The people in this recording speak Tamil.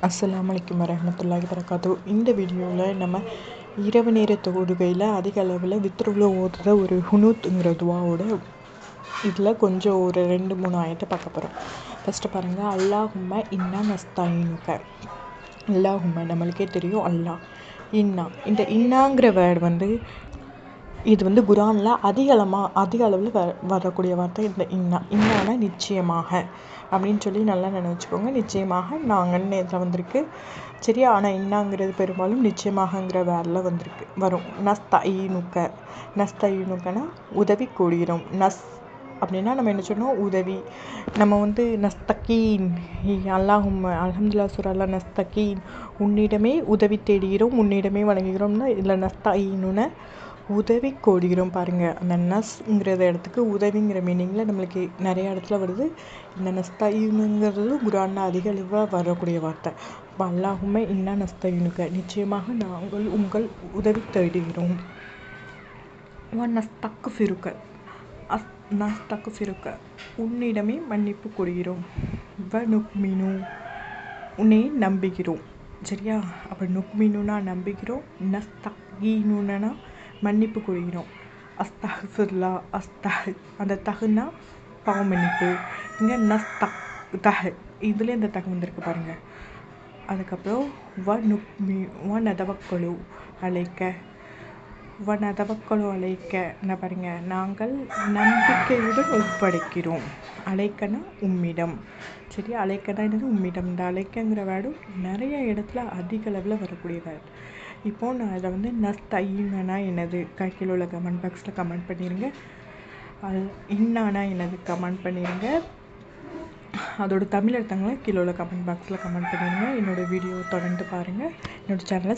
அஸ்ஸலாமு அலைக்கும் வரஹ்மத்துல்லாஹி வபரகாத்துஹு. இந்த வீடியோவில் நம்ம இரவு நேர தொழுகையில் அதிக அளவில் வித்ருவில் ஓதுற ஒரு ஹுனூத்துங்கிற துவாவோட இதில் கொஞ்சம் ஒரு 2-3 ஆயத்தை பார்க்க போகிறோம். ஃபஸ்ட்டு பாருங்கள், அல்லாஹும்ம இன்னா நஸ்தாயினுக்க. அல்லாஹும்ம நம்மளுக்கே தெரியும் அல்லாஹ். இன்னா, இந்த இன்னாங்கிற வேர்டு இது குரானில் அதிக அளவில் வரக்கூடிய வார்த்தை இந்த இன்னா. இன்னானா நிச்சயமாக அப்படின்னு சொல்லி நல்லா நினச்சிக்கோங்க. நிச்சயமாக நாங்கள்னு இதில் வந்திருக்கு, சரியா? ஆனால் இன்னாங்கிறது பெரும்பாலும் நிச்சயமாகங்கிற வேரில் வரும். நஸ்தஈனுக்கனா உதவி கூடுகிறோம். அப்படின்னா நம்ம என்ன சொன்னோம்? உதவி. நம்ம நஸ்தகீன், அல்லாஹும்ம அல்ஹம்துலில்லாஹ் சூரா நஸ்தகீன், உன்னிடமே உதவி தேடுகிறோம், உன்னிடமே வணங்குகிறோம்னா இதில் நஸ்தஈனுன உதவி கோடுகிறோம். பாருங்கள், அந்த நஸ்ங்கிற இடத்துக்கு உதவிங்கிற மீனிங்கில் நம்மளுக்கு நிறைய இடத்துல வருது. இந்த நஸ்தஈனுங்கிறது குரானில் அதிக அளவாக வரக்கூடிய வார்த்தை. இப்போ அல்லாஹும்ம இன்னா நஸ்தஈனுக்க, நிச்சயமாக நாங்கள் உங்கள் உதவி தேடுகிறோம். நஸ்தக்ஃபிருக்க, உன்னிடமே மன்னிப்பு கொடுகிறோம். நுக்மினு, உன்னை நம்புகிறோம், சரியா? அப்போ நுக்மினுனா நம்புகிறோம், நஸ்தகீனுனா மன்னிப்பு கொடுக்கிறோம். அஸ்தக்ஃபிருல்லா, அந்த தகுனா பாவ மன்னிப்பு. இங்கே இதில் இந்த தகு வந்திருக்கு பாருங்கள். அதுக்கப்புறம் நதவக்கலு அலைக்க, என்ன பாருங்கள், நாங்கள் நம்பிக்கையுடன் ஒப்படைக்கிறோம். அலைக்கனா உம்மிடம், சரி? அலைக்கனா என்னது? உம்மிடம். இந்த அலைக்கங்கிற வேர்டும் நிறைய இடத்துல அதிக அளவில் வரக்கூடிய வேர்டு. இப்போது நான் அதை நஸ்தஈனுனா என்னது கீழே உள்ள கமெண்ட் பாக்ஸில் கமெண்ட் பண்ணிடுங்க. இன்னானா என்னது கமெண்ட் பண்ணிடுங்க. அதோட தமிழ் அர்த்தங்களை கீழே உள்ள கமெண்ட் பாக்ஸில் கமெண்ட் பண்ணிடுங்க. என்னோடய வீடியோ தொடர்ந்து பாருங்கள். என்னோடய சேனலை